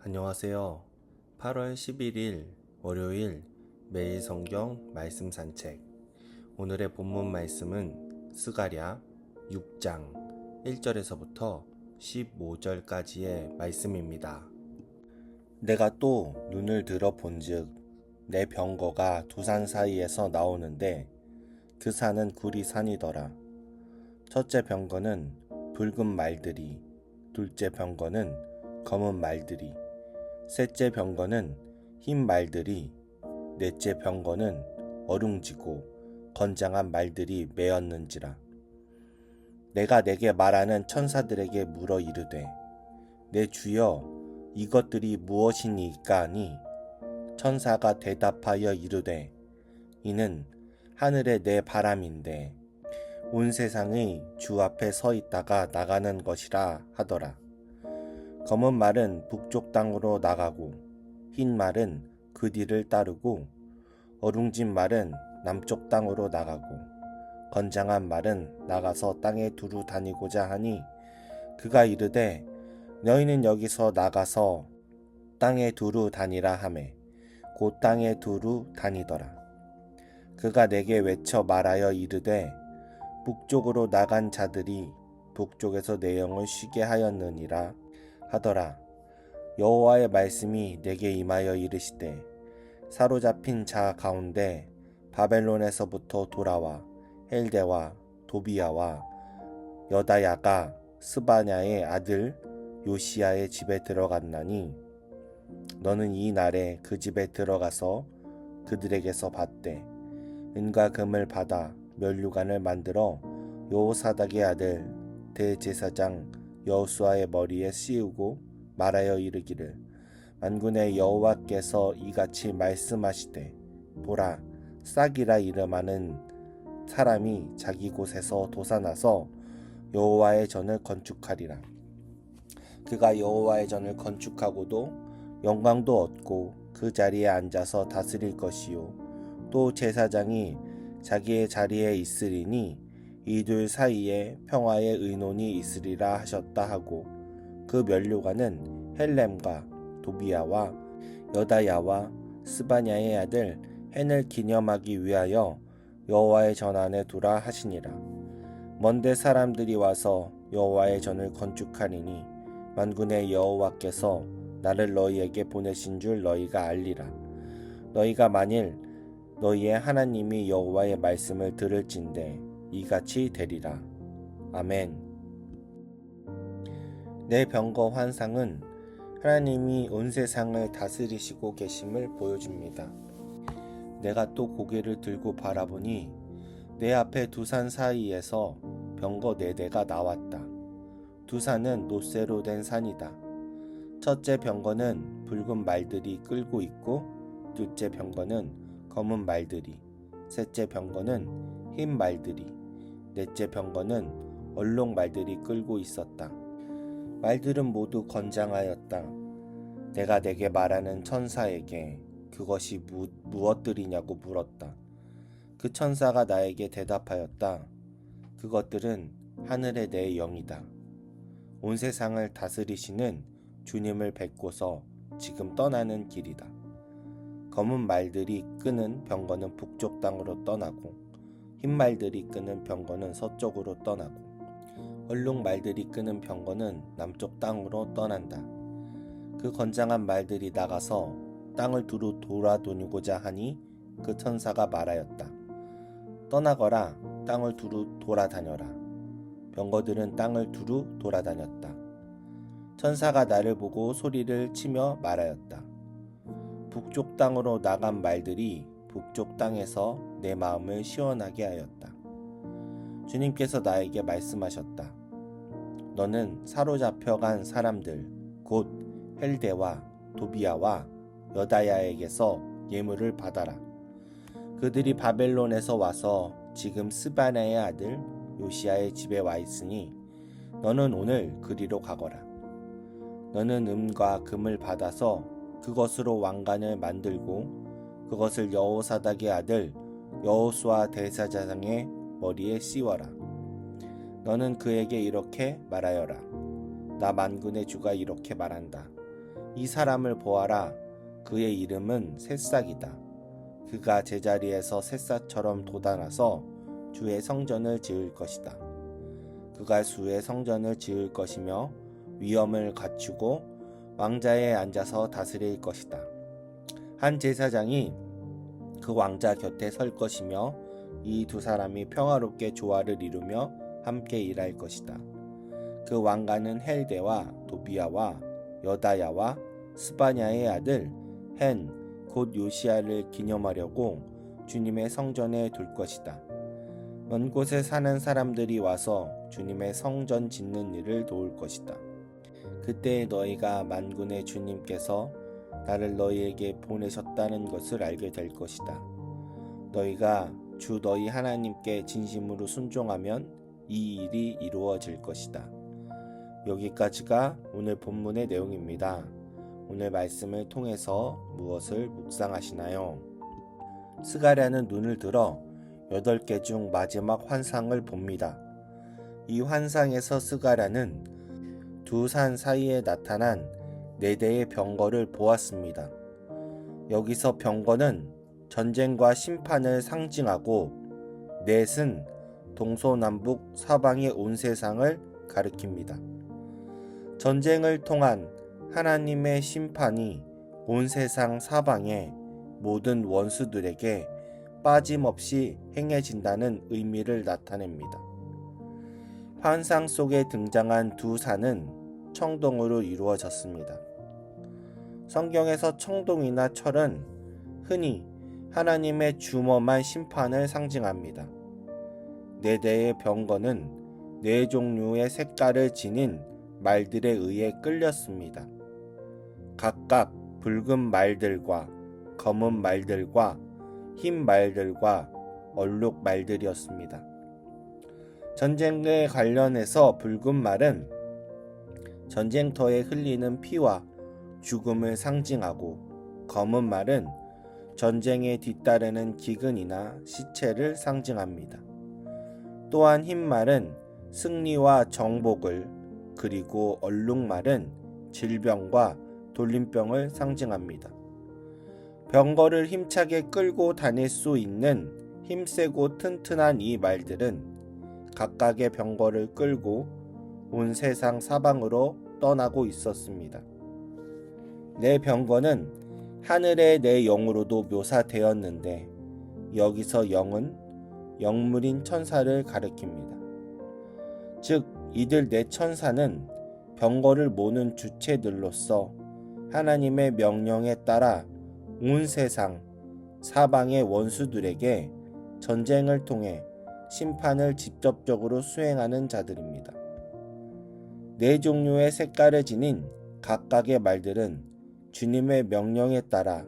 안녕하세요. 8월 11일 월요일 매일 성경 말씀 산책. 오늘의 본문 말씀은 스가랴 6장 1절에서부터 15절까지의 말씀입니다. 내가 또 눈을 들어 본즉 내 병거가 두 산 사이에서 나오는데 그 산은 구리 산이더라. 첫째 병거는 붉은 말들이, 둘째 병거는 검은 말들이, 셋째 병거는 흰 말들이, 넷째 병거는 어룽지고 건장한 말들이 메었는지라. 내가 내게 말하는 천사들에게 물어 이르되 내 주여 이것들이 무엇이니까 하니 천사가 대답하여 이르되 이는 하늘의 내 바람인데 온 세상의 주 앞에 서 있다가 나가는 것이라 하더라. 검은 말은 북쪽 땅으로 나가고 흰 말은 그 뒤를 따르고 어룽진 말은 남쪽 땅으로 나가고 건장한 말은 나가서 땅에 두루 다니고자 하니 그가 이르되 너희는 여기서 나가서 땅에 두루 다니라 하매 곧 땅에 두루 다니더라. 그가 내게 외쳐 말하여 이르되 북쪽으로 나간 자들이 북쪽에서 내 영을 쉬게 하였느니라 하더라. 여호와의 말씀이 내게 임하여 이르시되 사로잡힌 자 가운데 바벨론에서부터 돌아와 헬데와 도비야와 여다야가 스바냐의 아들 요시야의 집에 들어갔나니 너는 이 날에 그 집에 들어가서 그들에게서 받되 은과 금을 받아 면류관을 만들어 여호사닥의 아들 대제사장 여호수아의 머리에 씌우고 말하여 이르기를 만군의 여호와께서 이같이 말씀하시되 보라 싹이라 이름하는 사람이 자기 곳에서 솟아나서 여호와의 전을 건축하리라. 그가 여호와의 전을 건축하고도 영광도 얻고 그 자리에 앉아서 다스릴 것이요 또 제사장이 자기의 자리에 있으리니 이 둘 사이에 평화의 의논이 있으리라 하셨다 하고 그 면류관은 헬렘과 도비야와 여다야와 스바냐의 아들 헨을 기념하기 위하여 여호와의 전 안에 두라 하시니라. 먼데 사람들이 와서 여호와의 전을 건축하리니 만군의 여호와께서 나를 너희에게 보내신 줄 너희가 알리라. 너희가 만일 너희의 하나님이 여호와의 말씀을 들을진대 이같이 되리라. 아멘. 내 병거 환상은 하나님이 온 세상을 다스리시고 계심을 보여줍니다. 내가 또 고개를 들고 바라보니 내 앞에 두 산 사이에서 병거 4대가 나왔다. 두 산은 놋새로 된 산이다. 첫째 병거는 붉은 말들이 끌고 있고 둘째 병거는 검은 말들이, 셋째 병거는 흰 말들이, 넷째 병거는 얼룩 말들이 끌고 있었다. 말들은 모두 건장하였다. 내가 내게 말하는 천사에게 그것이 무엇들이냐고 물었다. 그 천사가 나에게 대답하였다. 그것들은 하늘의 내 영이다. 온 세상을 다스리시는 주님을 뵙고서 지금 떠나는 길이다. 검은 말들이 끄는 병거는 북쪽 땅으로 떠나고 흰 말들이 끄는 병거는 서쪽으로 떠나고 얼룩 말들이 끄는 병거는 남쪽 땅으로 떠난다. 그 건장한 말들이 나가서 땅을 두루 돌아다니고자 하니 그 천사가 말하였다. 떠나거라 땅을 두루 돌아다녀라. 병거들은 땅을 두루 돌아다녔다. 천사가 나를 보고 소리를 치며 말하였다. 북쪽 땅으로 나간 말들이 북쪽 땅에서 내 마음을 시원하게 하였다. 주님께서 나에게 말씀하셨다. 너는 사로잡혀간 사람들 곧 헬데와 도비야와 여다야에게서 예물을 받아라. 그들이 바벨론에서 와서 지금 스바냐의 아들 요시야의 집에 와 있으니 너는 오늘 그리로 가거라. 너는 은과 금을 받아서 그것으로 왕관을 만들고 그것을 여호사닥의 아들 여호수아 대제사장의 머리에 씌워라. 너는 그에게 이렇게 말하여라. 나 만군의 주가 이렇게 말한다. 이 사람을 보아라. 그의 이름은 새싹이다. 그가 제자리에서 새싹처럼 돋아나서 주의 성전을 지을 것이다. 그가 주의 성전을 지을 것이며 위엄을 갖추고 왕자에 앉아서 다스릴 것이다. 한 제사장이 그 왕자 곁에 설 것이며 이 두 사람이 평화롭게 조화를 이루며 함께 일할 것이다. 그 왕가는 헬데와 도비아와 여다야와 스바냐의 아들 헨 곧 요시야를 기념하려고 주님의 성전에 둘 것이다. 먼 곳에 사는 사람들이 와서 주님의 성전 짓는 일을 도울 것이다. 그때 너희가 만군의 주님께서 나를 너희에게 보내셨다는 것을 알게 될 것이다. 너희가 주 너희 하나님께 진심으로 순종하면 이 일이 이루어질 것이다. 여기까지가 오늘 본문의 내용입니다. 오늘 말씀을 통해서 무엇을 묵상하시나요? 스가랴는 눈을 들어 8개 중 마지막 환상을 봅니다. 이 환상에서 스가랴는 두 산 사이에 나타난 4대의 병거를 보았습니다. 여기서 병거는 전쟁과 심판을 상징하고 넷은 동서남북 사방의 온 세상을 가리킵니다. 전쟁을 통한 하나님의 심판이 온 세상 사방의 모든 원수들에게 빠짐없이 행해진다는 의미를 나타냅니다. 환상 속에 등장한 두 산은 청동으로 이루어졌습니다. 성경에서 청동이나 철은 흔히 하나님의 주엄한 심판을 상징합니다. 4대의 병거는 4종류의 색깔을 지닌 말들에 의해 끌렸습니다. 각각 붉은 말들과 검은 말들과 흰 말들과 얼룩 말들이었습니다. 전쟁에 관련해서 붉은 말은 전쟁터에 흘리는 피와 죽음을 상징하고 검은 말은 전쟁에 뒤따르는 기근이나 시체를 상징합니다. 또한 흰 말은 승리와 정복을, 그리고 얼룩말은 질병과 돌림병을 상징합니다. 병거를 힘차게 끌고 다닐 수 있는 힘세고 튼튼한 이 말들은 각각의 병거를 끌고 온 세상 사방으로 떠나고 있었습니다. 내 병거는 하늘의 내 영으로도 묘사되었는데 여기서 영은 영물인 천사를 가리킵니다. 즉 이들 네 천사는 병거를 모는 주체들로서 하나님의 명령에 따라 온 세상 사방의 원수들에게 전쟁을 통해 심판을 직접적으로 수행하는 자들입니다. 4종류의 색깔을 지닌 각각의 말들은 주님의 명령에 따라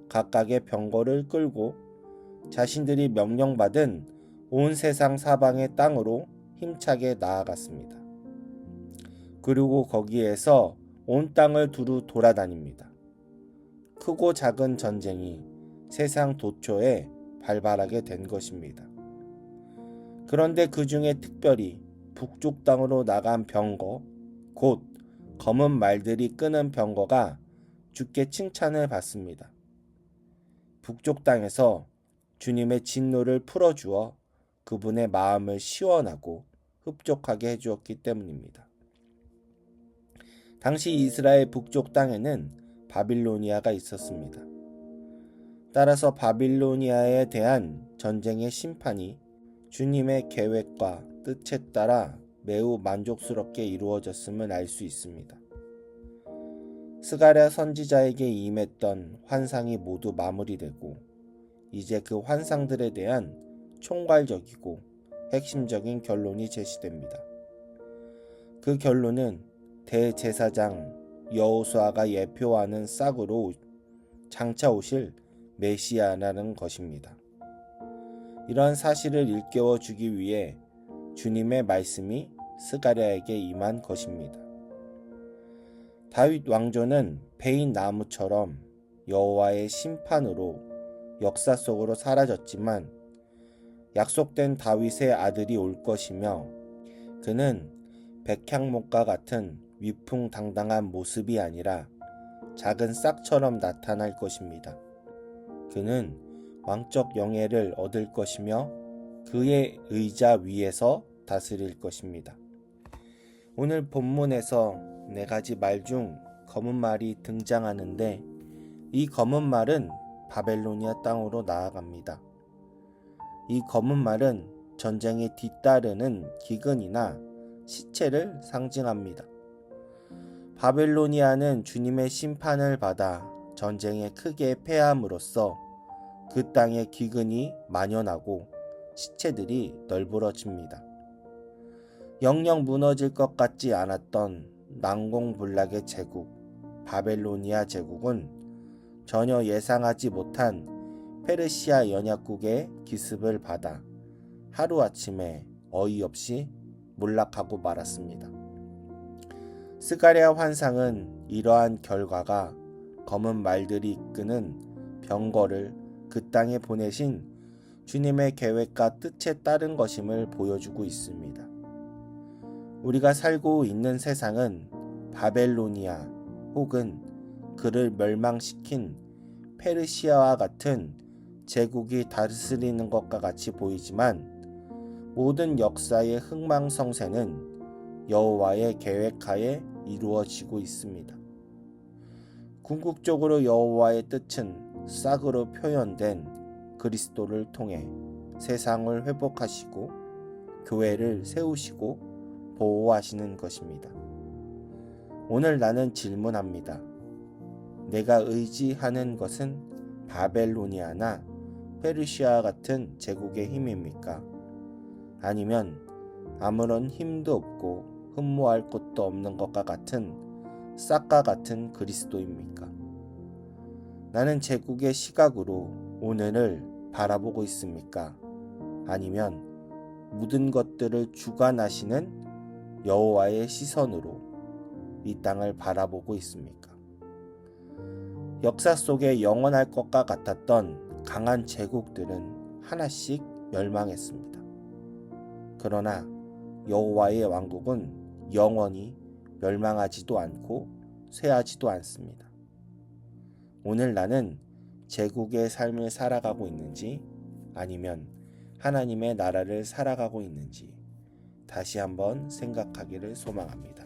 각각의 병거를 끌고 자신들이 명령받은 온 세상 사방의 땅으로 힘차게 나아갔습니다. 그리고 거기에서 온 땅을 두루 돌아다닙니다. 크고 작은 전쟁이 세상 도처에 발발하게 된 것입니다. 그런데 그 중에 특별히 북쪽 땅으로 나간 병거, 곧 검은 말들이 끄는 병거가 주께 칭찬을 받습니다. 북쪽 땅에서 주님의 진노를 풀어주어 그분의 마음을 시원하고 흡족하게 해주었기 때문입니다. 당시 이스라엘 북쪽 땅에는 바빌로니아가 있었습니다. 따라서 바빌로니아에 대한 전쟁의 심판이 주님의 계획과 뜻에 따라 매우 만족스럽게 이루어졌음을 알 수 있습니다. 스가랴 선지자에게 임했던 환상이 모두 마무리되고 이제 그 환상들에 대한 총괄적이고 핵심적인 결론이 제시됩니다. 그 결론은 대제사장 여호수아가 예표하는 싹으로 장차 오실 메시아라는 것입니다. 이러한 사실을 일깨워 주기 위해 주님의 말씀이 스가랴에게 임한 것입니다. 다윗 왕조는 베인 나무처럼 여호와의 심판으로 역사 속으로 사라졌지만 약속된 다윗의 아들이 올 것이며 그는 백향목과 같은 위풍당당한 모습이 아니라 작은 싹처럼 나타날 것입니다. 그는 왕적 영예를 얻을 것이며 그의 의자 위에서 다스릴 것입니다. 오늘 본문에서 4가지 말 중 검은 말이 등장하는데 이 검은 말은 바벨로니아 땅으로 나아갑니다. 이 검은 말은 전쟁에 뒤따르는 기근이나 시체를 상징합니다. 바벨로니아는 주님의 심판을 받아 전쟁에 크게 패함으로써 그 땅에 기근이 만연하고 시체들이 널브러집니다. 영영 무너질 것 같지 않았던 난공불락의 제국 바벨로니아 제국은 전혀 예상하지 못한 페르시아 연약국의 기습을 받아 하루아침에 어이없이 몰락하고 말았습니다. 스가랴 환상은 이러한 결과가 검은 말들이 이끄는 병거를 그 땅에 보내신 주님의 계획과 뜻에 따른 것임을 보여주고 있습니다. 우리가 살고 있는 세상은 바벨로니아 혹은 그를 멸망시킨 페르시아와 같은 제국이 다스리는 것과 같이 보이지만 모든 역사의 흥망성쇠는 여호와의 계획하에 이루어지고 있습니다. 궁극적으로 여호와의 뜻은 싹으로 표현된 그리스도를 통해 세상을 회복하시고 교회를 세우시고 보호하시는 것입니다. 오늘 나는 질문합니다. 내가 의지하는 것은 바벨로니아나 페르시아 같은 제국의 힘입니까? 아니면 아무런 힘도 없고 흠모할 것도 없는 것과 같은 싹과 같은 그리스도입니까? 나는 제국의 시각으로 오늘을 바라보고 있습니까? 아니면 모든 것들을 주관하시는 여호와의 시선으로 이 땅을 바라보고 있습니까? 역사 속에 영원할 것과 같았던 강한 제국들은 하나씩 멸망했습니다. 그러나 여호와의 왕국은 영원히 멸망하지도 않고 쇠하지도 않습니다. 오늘 나는 제국의 삶을 살아가고 있는지 아니면 하나님의 나라를 살아가고 있는지 다시 한번 생각하기를 소망합니다.